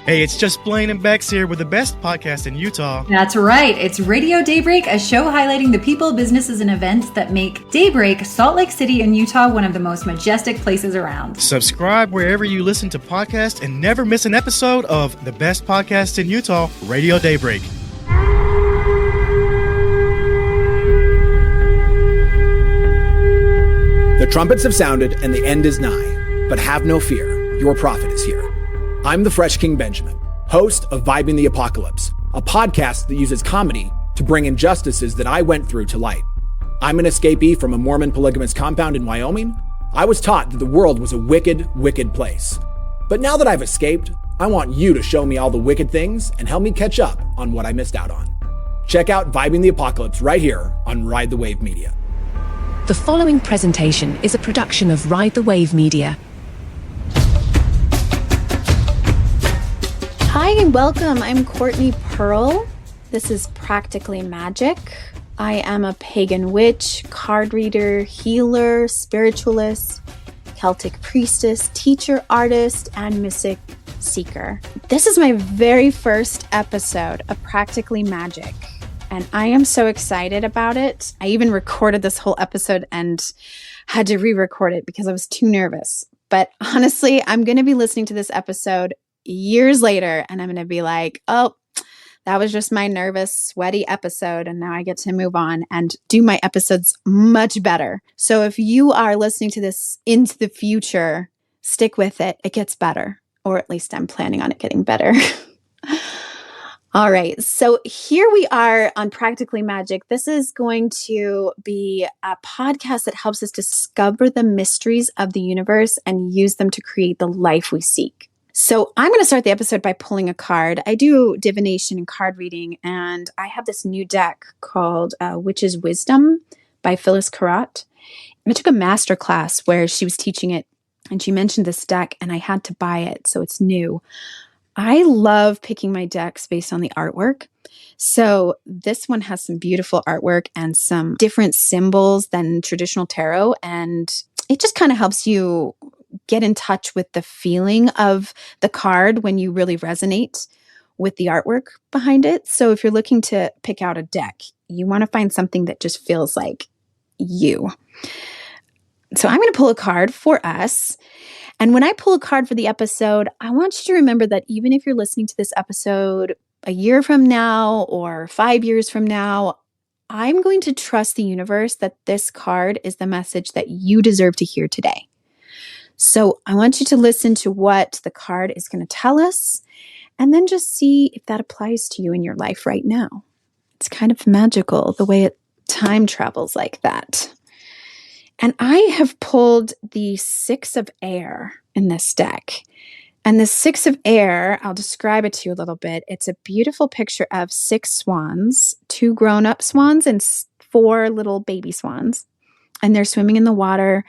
Hey, it's just Blaine and Bex here with the best podcast in Utah. That's right. It's Radio Daybreak, a show highlighting the people, businesses, and events that make Daybreak, Salt Lake City, and Utah one of the most majestic places around. Subscribe wherever you listen to podcasts and never miss an episode of the best podcast in Utah, Radio Daybreak. The trumpets have sounded and the end is nigh, but have no fear, your prophet is here. I'm the Fresh King Benjamin, host of Vibing the Apocalypse, a podcast that uses comedy to bring injustices that I went through to light. I'm an escapee from a Mormon polygamous compound in Wyoming. I was taught that the world was a wicked, wicked place. But now that I've escaped, I want you to show me all the wicked things and help me catch up on what I missed out on. Check out Vibing the Apocalypse right here on Ride the Wave Media. The following presentation is a production of Ride the Wave Media. Hi and welcome. I'm Courtney Pearl. This is Practically Magick. I am a pagan witch, card reader, healer, spiritualist, Celtic priestess, teacher, artist, and mystic seeker. This is my very first episode of Practically Magick, and I am so excited about it. I even recorded this whole episode and had to re-record it because I was too nervous. But honestly, I'm going to be listening to this episode years later, and I'm going to be like, oh, that was just my nervous, sweaty episode. And now I get to move on and do my episodes much better. So if you are listening to this into the future, stick with it. It gets better, or at least I'm planning on it getting better. All right. So here we are on Practically Magick. This is going to be a podcast that helps us discover the mysteries of the universe and use them to create the life we seek. So I'm going to start the episode by pulling a card. I do divination and card reading, and I have this new deck called Witch's Wisdom by Phyllis Carrat. I took a master class where she was teaching it, and she mentioned this deck, and I had to buy it, so it's new. I love picking my decks based on the artwork. So this one has some beautiful artwork and some different symbols than traditional tarot, and it just kind of helps you get in touch with the feeling of the card when you really resonate with the artwork behind it. So if you're looking to pick out a deck, you want to find something that just feels like you. So I'm going to pull a card for us. And when I pull a card for the episode, I want you to remember that even if you're listening to this episode a year from now or 5 years from now, I'm going to trust the universe that this card is the message that you deserve to hear today. So I want you to listen to what the card is going to tell us, and then just see if that applies to you in your life right now. It's kind of magical the way time travels like that. And I have pulled the Six of Air in this deck. And the Six of Air, I'll describe it to you a little bit. It's a beautiful picture of 6 swans, 2 grown-up swans and 4 little baby swans. And they're swimming in the water.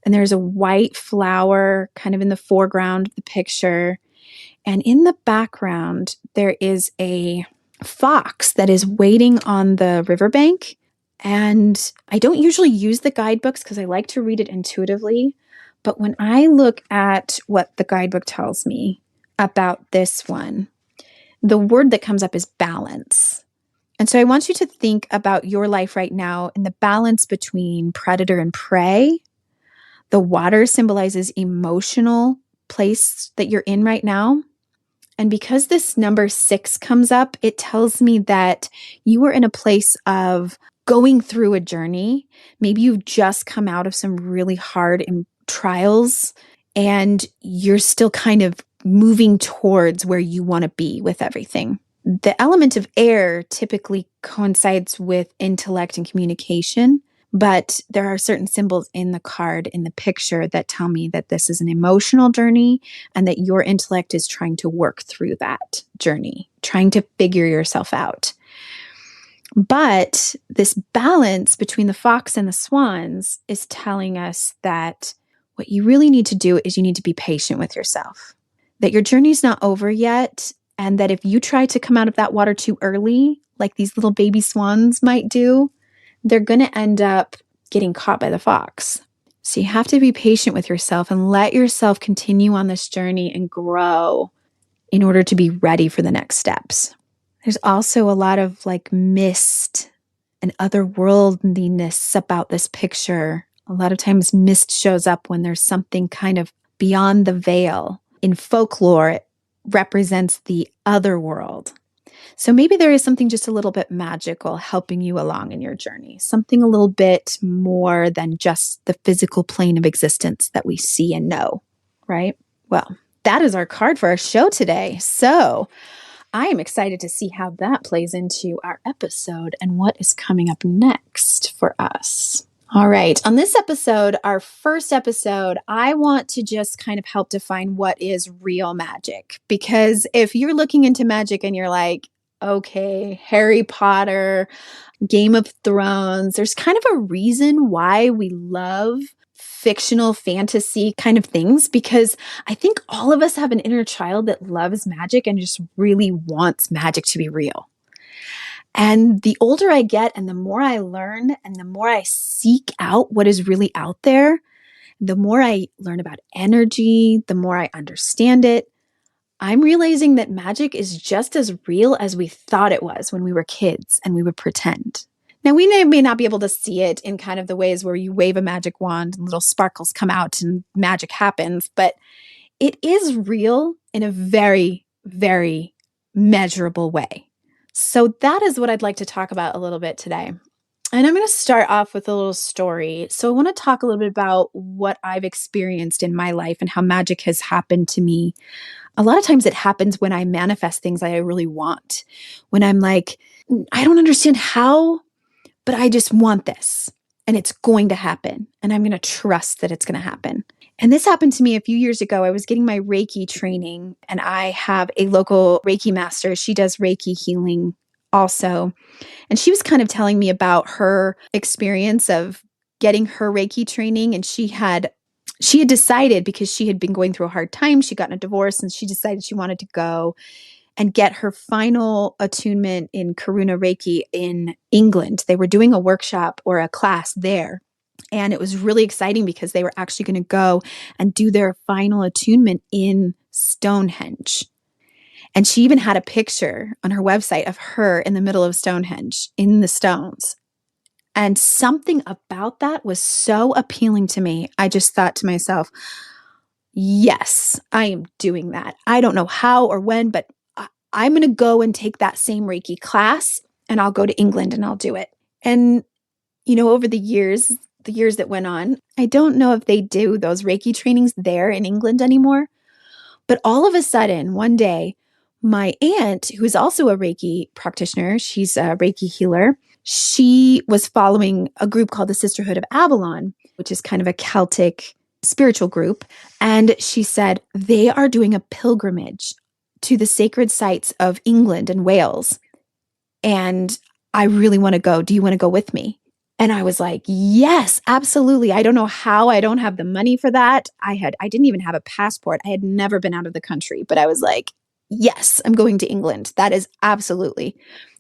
And there's a white flower kind of in the foreground of the picture. And in the background, there is a fox that is waiting on the riverbank. And I don't usually use the guidebooks because I like to read it intuitively. But when I look at what the guidebook tells me about this one, the word that comes up is balance. And so I want you to think about your life right now and the balance between predator and prey. The water symbolizes emotional place that you're in right now. And because this number 6 comes up, it tells me that you are in a place of going through a journey. Maybe you've just come out of some really hard trials and you're still kind of moving towards where you want to be with everything. The element of air typically coincides with intellect and communication. But there are certain symbols in the card, in the picture, that tell me that this is an emotional journey and that your intellect is trying to work through that journey, trying to figure yourself out. But this balance between the fox and the swans is telling us that what you really need to do is you need to be patient with yourself, that your journey's not over yet, and that if you try to come out of that water too early, like these little baby swans might do, they're going to end up getting caught by the fox. So you have to be patient with yourself and let yourself continue on this journey and grow in order to be ready for the next steps. There's also a lot of like mist and otherworldliness about this picture. A lot of times mist shows up when there's something kind of beyond the veil. In folklore, it represents the other world. So maybe there is something just a little bit magical helping you along in your journey, something a little bit more than just the physical plane of existence that we see and know, right? Well, that is our card for our show today. So I am excited to see how that plays into our episode and what is coming up next for us. All right. On this episode, our first episode, I want to just kind of help define what is real magic. Because if you're looking into magic and you're like, okay, Harry Potter, Game of Thrones, there's kind of a reason why we love fictional fantasy kind of things, because I think all of us have an inner child that loves magic and just really wants magic to be real. And the older I get and the more I learn and the more I seek out what is really out there, the more I learn about energy, the more I understand it, I'm realizing that magic is just as real as we thought it was when we were kids and we would pretend. Now, we may not be able to see it in kind of the ways where you wave a magic wand and little sparkles come out and magic happens, but it is real in a very, very measurable way. So that is what I'd like to talk about a little bit today. And I'm going to start off with a little story. So I want to talk a little bit about what I've experienced in my life and how magic has happened to me. A lot of times it happens when I manifest things that I really want. When I'm like, I don't understand how, but I just want this and it's going to happen. And I'm going to trust that it's going to happen. And this happened to me a few years ago. I was getting my Reiki training and I have a local Reiki master. She does Reiki healing also. And she was kind of telling me about her experience of getting her Reiki training. And she had decided, because she had been going through a hard time, she'd gotten a divorce, and she decided she wanted to go and get her final attunement in Karuna Reiki in England. They were doing a workshop or a class there. And it was really exciting because they were actually going to go and do their final attunement in Stonehenge. And she even had a picture on her website of her in the middle of Stonehenge in the stones. And something about that was so appealing to me. I just thought to myself, yes, I am doing that. I don't know how or when, but I'm going to go and take that same Reiki class and I'll go to England and I'll do it. And, over the years that went on, I don't know if they do those Reiki trainings there in England anymore. But all of a sudden, one day, my aunt, who is also a Reiki practitioner, she's a Reiki healer, she was following a group called the Sisterhood of Avalon, which is kind of a Celtic spiritual group. And she said, they are doing a pilgrimage to the sacred sites of England and Wales. And I really want to go. Do you want to go with me? And I was like, yes, absolutely. I don't know how. I don't have the money for that. I didn't even have a passport. I had never been out of the country, but I was like, yes, I'm going to England. That is absolutely.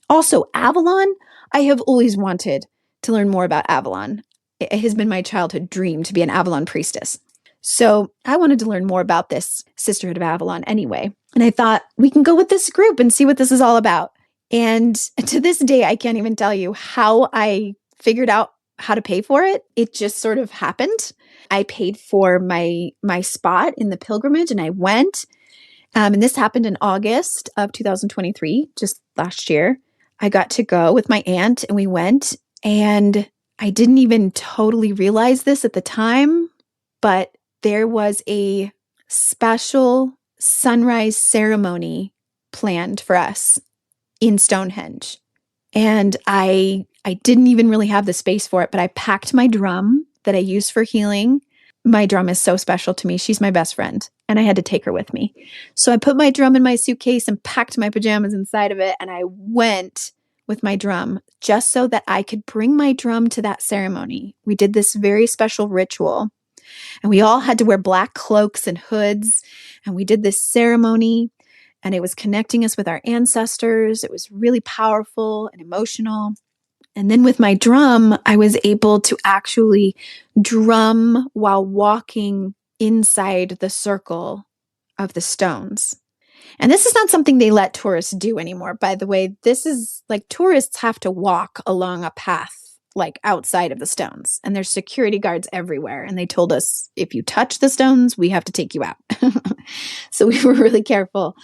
Also, Avalon, I have always wanted to learn more about Avalon. It has been my childhood dream to be an Avalon priestess. So I wanted to learn more about this Sisterhood of Avalon anyway. And I thought, we can go with this group and see what this is all about. And to this day, I can't even tell you how I figured out how to pay for it. It just sort of happened. I paid for my spot in the pilgrimage and I went. And this happened in August of 2023, just last year. I got to go with my aunt and we went, and I didn't even totally realize this at the time, but there was a special sunrise ceremony planned for us in Stonehenge. And I didn't even really have the space for it, but I packed my drum that I use for healing. My drum is so special to me. She's my best friend, and I had to take her with me. So I put my drum in my suitcase and packed my pajamas inside of it, and I went with my drum just so that I could bring my drum to that ceremony. We did this very special ritual, and we all had to wear black cloaks and hoods, and we did this ceremony, and it was connecting us with our ancestors. It was really powerful and emotional. And then with my drum, I was able to actually drum while walking inside the circle of the stones. And this is not something they let tourists do anymore. By the way, this is like tourists have to walk along a path like outside of the stones, and there's security guards everywhere. And they told us, if you touch the stones, we have to take you out. So we were really careful.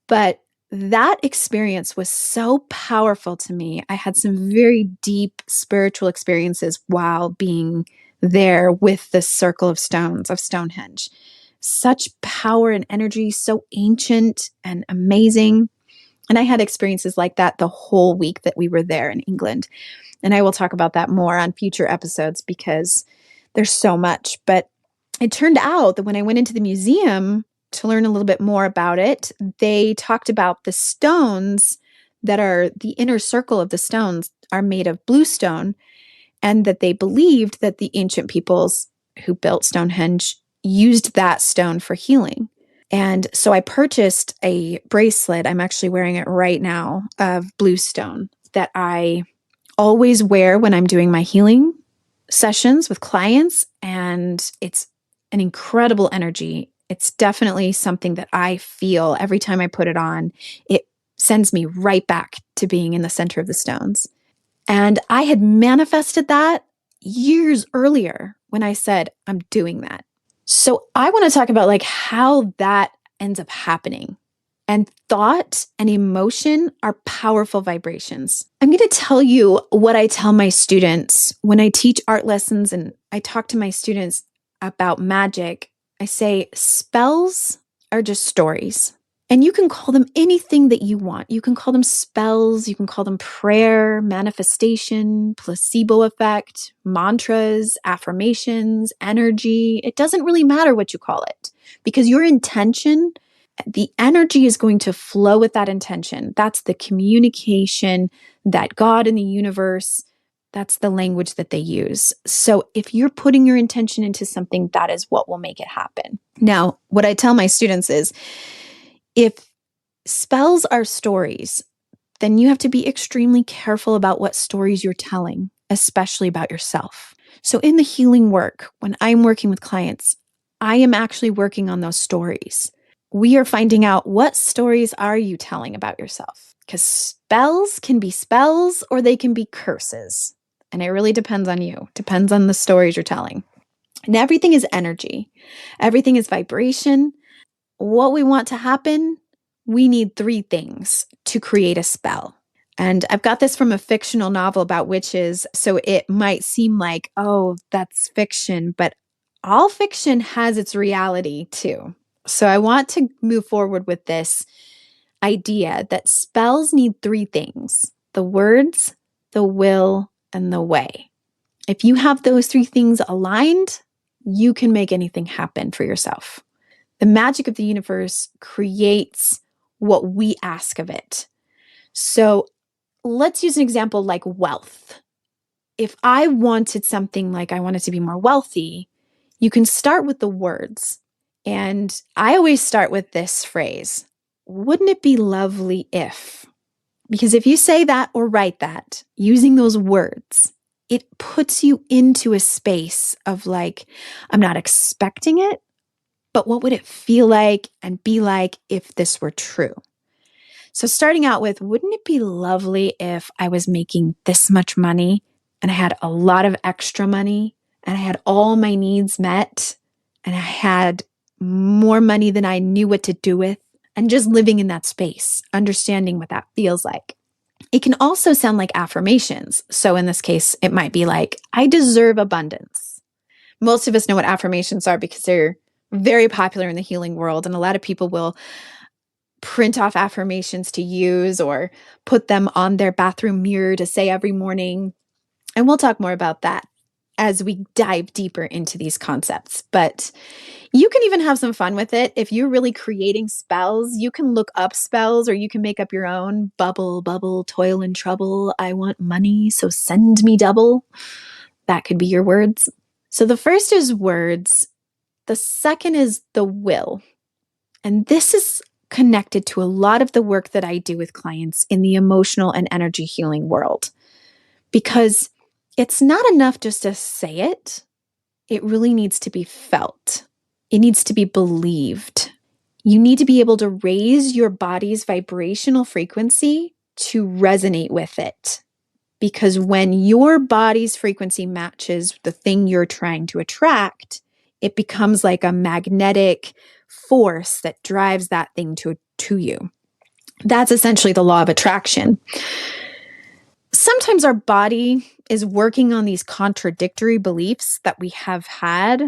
But that experience was so powerful to me. I had some very deep spiritual experiences while being there with the circle of stones of Stonehenge. Such power and energy, so ancient and amazing. And I had experiences like that the whole week that we were there in England. And I will talk about that more on future episodes because there's so much. But it turned out that when I went into the museum to learn a little bit more about it, they talked about the stones that are the inner circle of the stones are made of bluestone, and that they believed that the ancient peoples who built Stonehenge used that stone for healing. And so I purchased a bracelet, I'm actually wearing it right now, of bluestone that I always wear when I'm doing my healing sessions with clients. And it's an incredible energy. It's definitely something that I feel every time I put it on. It sends me right back to being in the center of the stones. And I had manifested that years earlier when I said, I'm doing that. So I want to talk about like how that ends up happening. And thought and emotion are powerful vibrations. I'm going to tell you what I tell my students when I teach art lessons and I talk to my students about magic. I say spells are just stories. And you can call them anything that you want. You can call them spells, you can call them prayer, manifestation, placebo effect, mantras, affirmations, energy. It doesn't really matter what you call it because your intention, the energy is going to flow with that intention. That's the communication that God and the universe, that's the language that they use. So if you're putting your intention into something, that is what will make it happen. Now, what I tell my students is, if spells are stories, then you have to be extremely careful about what stories you're telling, especially about yourself. So in the healing work, when I'm working with clients, I am actually working on those stories. We are finding out, what stories are you telling about yourself? Because spells can be spells or they can be curses. And it really depends on you, depends on the stories you're telling. And everything is energy. Everything is vibration. What we want to happen, we need 3 things to create a spell. And I've got this from a fictional novel about witches. So it might seem like, oh, that's fiction, but all fiction has its reality too. So I want to move forward with this idea that spells need 3 things: the words, the will, and the way. If you have those 3 things aligned, you can make anything happen for yourself. The magic of the universe creates what we ask of it. So let's use an example like wealth. If I wanted something like I wanted to be more wealthy, you can start with the words. And I always start with this phrase: wouldn't it be lovely if? Because if you say that or write that using those words, it puts you into a space of like, I'm not expecting it, but what would it feel like and be like if this were true? So starting out with, wouldn't it be lovely if I was making this much money and I had a lot of extra money and I had all my needs met and I had more money than I knew what to do with, and just living in that space, understanding what that feels like. It can also sound like affirmations. So in this case, it might be like, I deserve abundance. Most of us know what affirmations are because they're very popular in the healing world. And a lot of people will print off affirmations to use or put them on their bathroom mirror to say every morning. And we'll talk more about that as we dive deeper into these concepts. But you can even have some fun with it. If you're really creating spells, you can look up spells or you can make up your own. Bubble, bubble, toil and trouble. I want money, so send me double. That could be your words. So the first is words. The second is the will. And this is connected to a lot of the work that I do with clients in the emotional and energy healing world. Because it's not enough just to say it. It really needs to be felt. It needs to be believed. You need to be able to raise your body's vibrational frequency to resonate with it. Because when your body's frequency matches the thing you're trying to attract, it becomes like a magnetic force that drives that thing to you. That's essentially the law of attraction. Sometimes our body is working on these contradictory beliefs that we have had.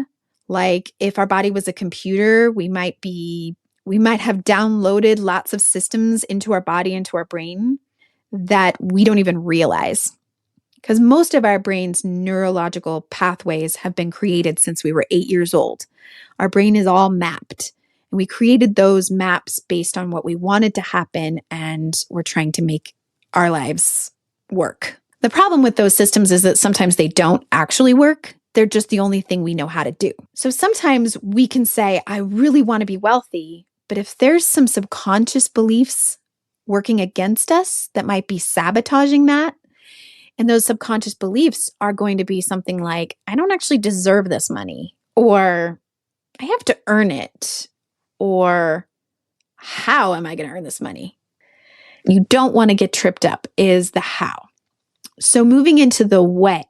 Like if our body was a computer, we might have downloaded lots of systems into our body, into our brain that we don't even realize. Because most of our brain's neurological pathways have been created since we were 8 years old. Our brain is all mapped. And we created those maps based on what we wanted to happen, and we're trying to make our lives work. The problem with those systems is that sometimes they don't actually work. They're just the only thing we know how to do. So sometimes we can say, I really want to be wealthy, but if there's some subconscious beliefs working against us that might be sabotaging that, and those subconscious beliefs are going to be something like, I don't actually deserve this money, or I have to earn it, or how am I going to earn this money? You don't want to get tripped up is the how. So moving into the way,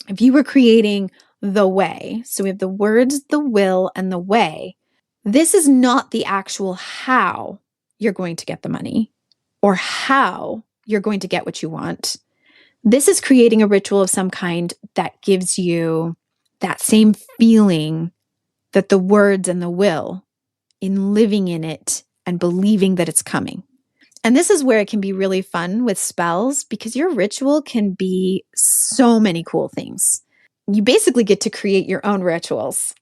if you were creating the way, so we have the words, the will, and the way, this is not the actual how you're going to get the money or how you're going to get what you want. This is creating a ritual of some kind that gives you that same feeling that the words and the will in living in it and believing that it's coming. And this is where it can be really fun with spells, because your ritual can be so many cool things. You basically get to create your own rituals.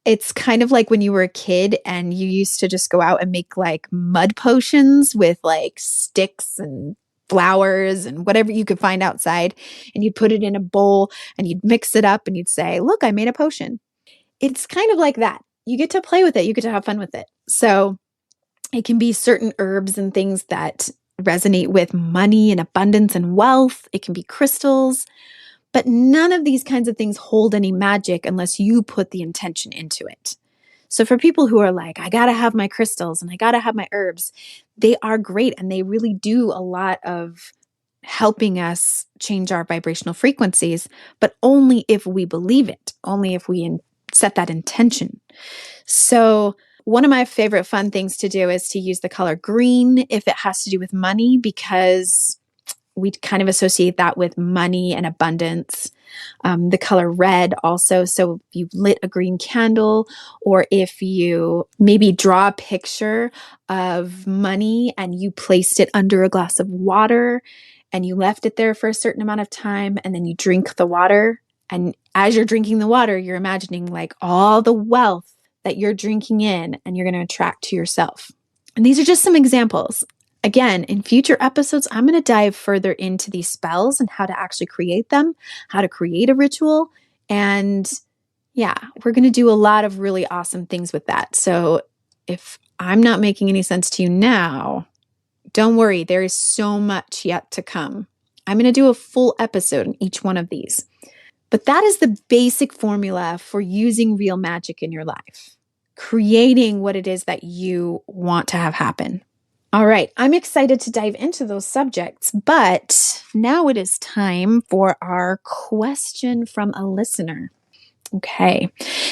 It's kind of like when you were a kid and you used to just go out and make like mud potions with like sticks and flowers and whatever you could find outside. And you'd put it in a bowl and you'd mix it up and you'd say, look, I made a potion. It's kind of like that. You get to play with it. You get to have fun with it. So it can be certain herbs and things that resonate with money and abundance and wealth. It can be crystals, but none of these kinds of things hold any magic unless you put the intention into it. So for people who are like, I got to have my crystals and I got to have my herbs, they are great. And they really do a lot of helping us change our vibrational frequencies, but only if we believe it, only if we set that intention. So one of my favorite fun things to do is to use the color green if it has to do with money, because we kind of associate that with money and abundance. The color red also. So if you lit a green candle, or if you maybe draw a picture of money and you placed it under a glass of water and you left it there for a certain amount of time, and then you drink the water. And as you're drinking the water, you're imagining like all the wealth that you're drinking in and you're going to attract to yourself. And these are just some examples. Again, in future episodes, I'm going to dive further into these spells and how to actually create them, how to create a ritual. And yeah, we're going to do a lot of really awesome things with that. So if I'm not making any sense to you now, don't worry, there is so much yet to come. I'm going to do a full episode on each one of these. But that is the basic formula for using real magic in your life, creating what it is that you want to have happen. All right, I'm excited to dive into those subjects, but now it is time for our question from a listener. Okay.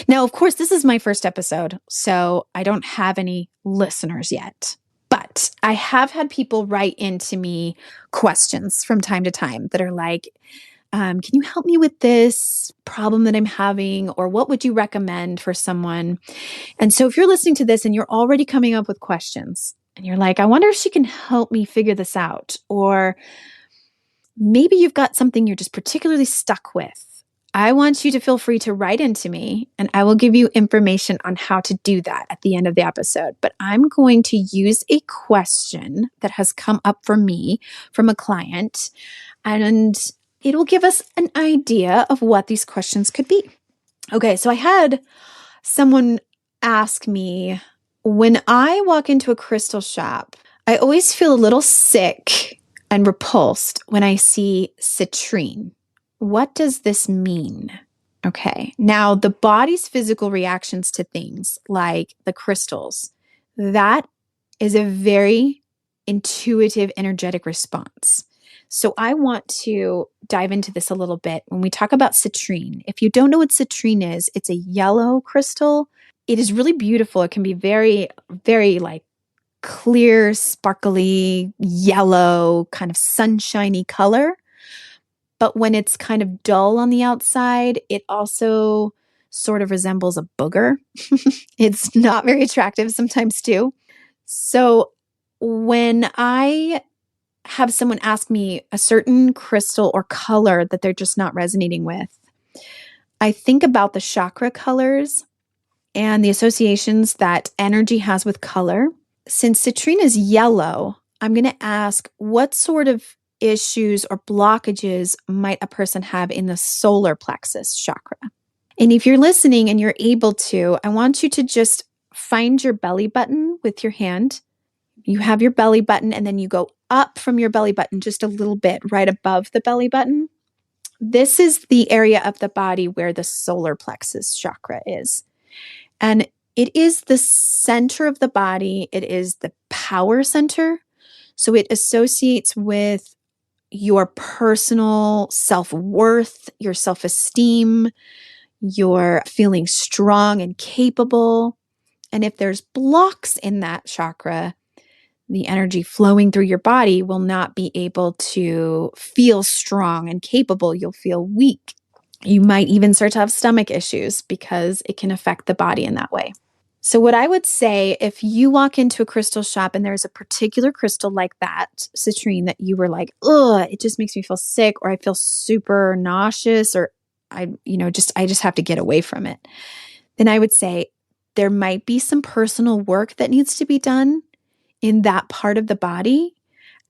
Now, of course, this is my first episode, so I don't have any listeners yet. But I have had people write into me questions from time to time that are like, can you help me with this problem that I'm having? Or what would you recommend for someone? And so if you're listening to this and you're already coming up with questions and you're like, I wonder if she can help me figure this out. Or maybe you've got something you're just particularly stuck with. I want you to feel free to write into me and I will give you information on how to do that at the end of the episode. But I'm going to use a question that has come up for me from a client, and it will give us an idea of what these questions could be. Okay, so I had someone ask me, when I walk into a crystal shop, I always feel a little sick and repulsed when I see citrine. What does this mean? Okay, now the body's physical reactions to things like the crystals, that is a very intuitive, energetic response. So I want to dive into this a little bit. When we talk about citrine, if you don't know what citrine is, it's a yellow crystal. It is really beautiful. It can be very, very like clear, sparkly, yellow, kind of sunshiny color. But when it's kind of dull on the outside, it also sort of resembles a booger. It's not very attractive sometimes too. So when I have someone ask me a certain crystal or color that they're just not resonating with, I think about the chakra colors and the associations that energy has with color. Since citrine is yellow, I'm going to ask what sort of issues or blockages might a person have in the solar plexus chakra. And if you're listening and you're able to, I want you to just find your belly button with your hand. You have your belly button and then you go up from your belly button just a little bit right above the belly button. This is the area of the body where the solar plexus chakra is. And it is the center of the body. It is the power center. So it associates with your personal self-worth, your self-esteem, your feeling strong and capable. And if there's blocks in that chakra, the energy flowing through your body will not be able to feel strong and capable. You'll feel weak. You might even start to have stomach issues because it can affect the body in that way. So what I would say, if you walk into a crystal shop and there's a particular crystal like that, citrine, that you were like, ugh, it just makes me feel sick, or I feel super nauseous, or I just have to get away from it, then I would say there might be some personal work that needs to be done in that part of the body,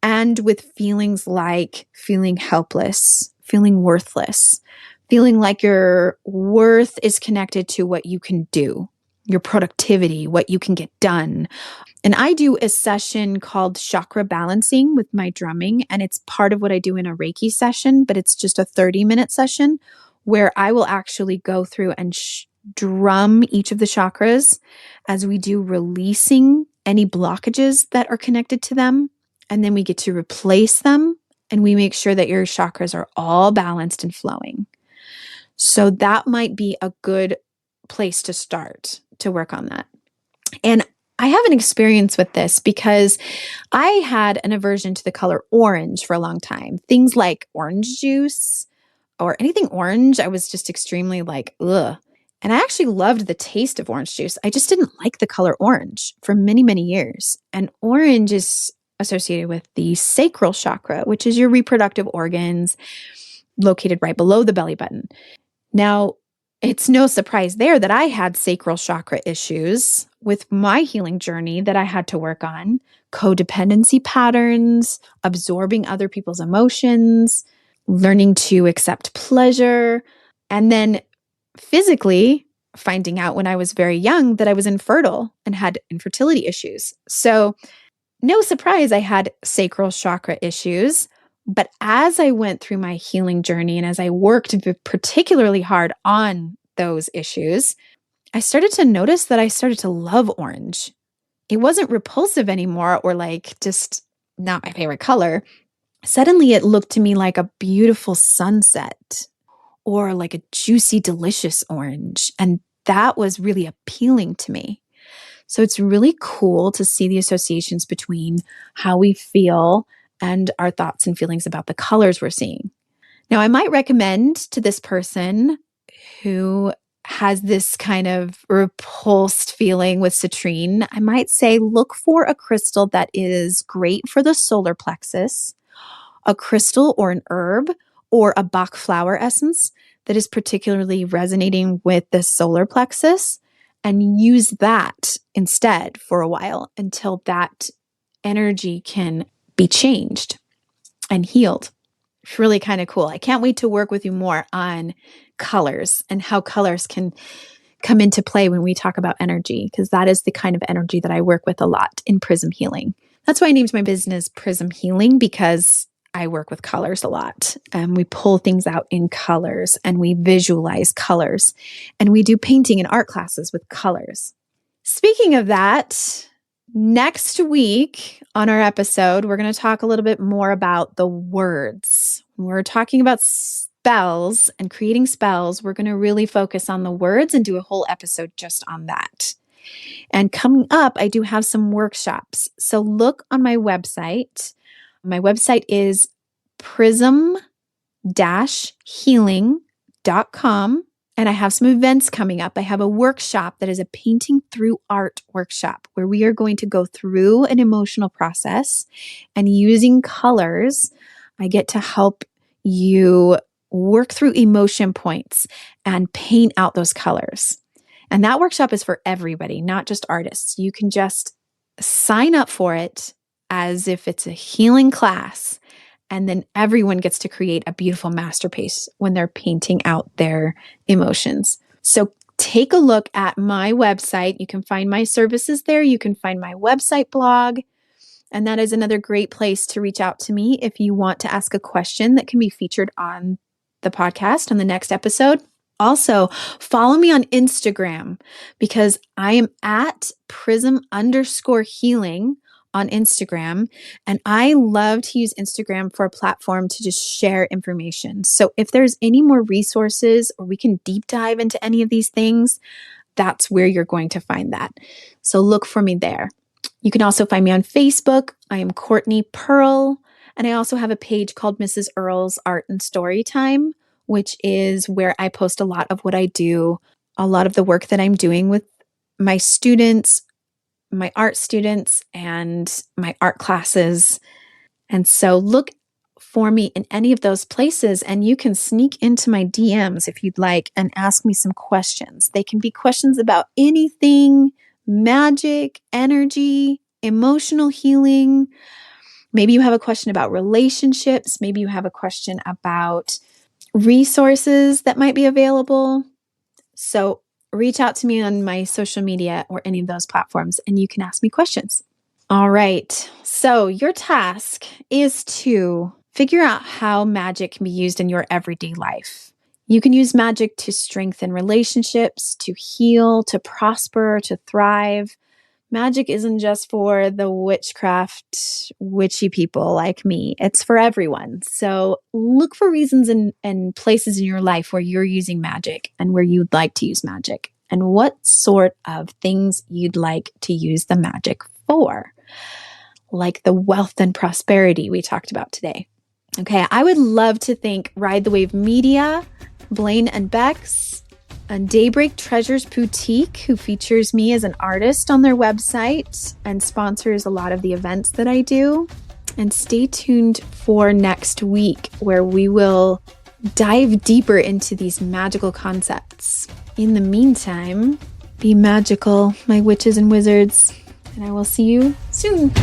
and with feelings like feeling helpless, feeling worthless, feeling like your worth is connected to what you can do, your productivity, what you can get done. And I do a session called chakra balancing with my drumming, and it's part of what I do in a Reiki session, but it's just a 30-minute session where I will actually go through and drum each of the chakras as we do releasing any blockages that are connected to them. And then we get to replace them, and we make sure that your chakras are all balanced and flowing. So that might be a good place to start to work on that. And I have an experience with this because I had an aversion to the color orange for a long time. Things like orange juice or anything orange, I was just extremely like, ugh. And I actually loved the taste of orange juice. I just didn't like the color orange for many, many years. And orange is associated with the sacral chakra, which is your reproductive organs located right below the belly button. Now, it's no surprise there that I had sacral chakra issues with my healing journey that I had to work on. Codependency patterns, absorbing other people's emotions, learning to accept pleasure, and then physically finding out when I was very young that I was infertile and had infertility issues. So no surprise I had sacral chakra issues. But as I went through my healing journey and as I worked particularly hard on those issues, I started to notice that I started to love orange. It wasn't repulsive anymore or like just not my favorite color. Suddenly it looked to me like a beautiful sunset or like a juicy, delicious orange. And that was really appealing to me. So it's really cool to see the associations between how we feel and our thoughts and feelings about the colors we're seeing. Now, I might recommend to this person who has this kind of repulsed feeling with citrine, I might say look for a crystal that is great for the solar plexus, a crystal or an herb or a Bach flower essence that is particularly resonating with the solar plexus, and use that instead for a while until that energy can be changed and healed. It's really kind of cool. I can't wait to work with you more on colors and how colors can come into play when we talk about energy, because that is the kind of energy that I work with a lot in prism healing. That's why I named my business Prism Healing, because I work with colors a lot. We pull things out in colors and we visualize colors, and we do painting and art classes with colors. Speaking of that, Next week on our episode, we're going to talk a little bit more about the words. When we're talking about spells and creating spells, we're going to really focus on the words and do a whole episode just on that. And coming up, I do have some workshops. So look on my website. My website is prism-healing.com. And I have some events coming up. I have a workshop that is a painting through art workshop where we are going to go through an emotional process, and using colors, I get to help you work through emotion points and paint out those colors. And that workshop is for everybody, not just artists. You can just sign up for it as if it's a healing class. And then everyone gets to create a beautiful masterpiece when they're painting out their emotions. So take a look at my website. You can find my services there. You can find my website blog. And that is another great place to reach out to me if you want to ask a question that can be featured on the podcast on the next episode. Also, follow me on Instagram because I am at prism_healing on Instagram. And I love to use Instagram for a platform to just share information. So if there's any more resources or we can deep dive into any of these things, that's where you're going to find that. So look for me there. You can also find me on Facebook. I am Courtney Pearl. And I also have a page called Mrs. Earl's Art and Story Time, which is where I post a lot of what I do, a lot of the work that I'm doing with my students, my art students, and my art classes. And so look for me in any of those places, and you can sneak into my DMs if you'd like and ask me some questions. They can be questions about anything, magic, energy, emotional healing. Maybe you have a question about relationships. Maybe you have a question about resources that might be available. So reach out to me on my social media or any of those platforms, and you can ask me questions. All right. So your task is to figure out how magic can be used in your everyday life. You can use magic to strengthen relationships, to heal, to prosper, to thrive. Magic isn't just for the witchcraft, witchy people like me. It's for everyone. So look for reasons and places in your life where you're using magic and where you'd like to use magic, and what sort of things you'd like to use the magic for, like the wealth and prosperity we talked about today. Okay, I would love to thank Ride the Wave Media, Blaine and Bex, and Daybreak Treasures Boutique, who features me as an artist on their website and sponsors a lot of the events that I do. And stay tuned for next week, where we will dive deeper into these magical concepts. In the meantime, be magical, my witches and wizards, and I will see you soon.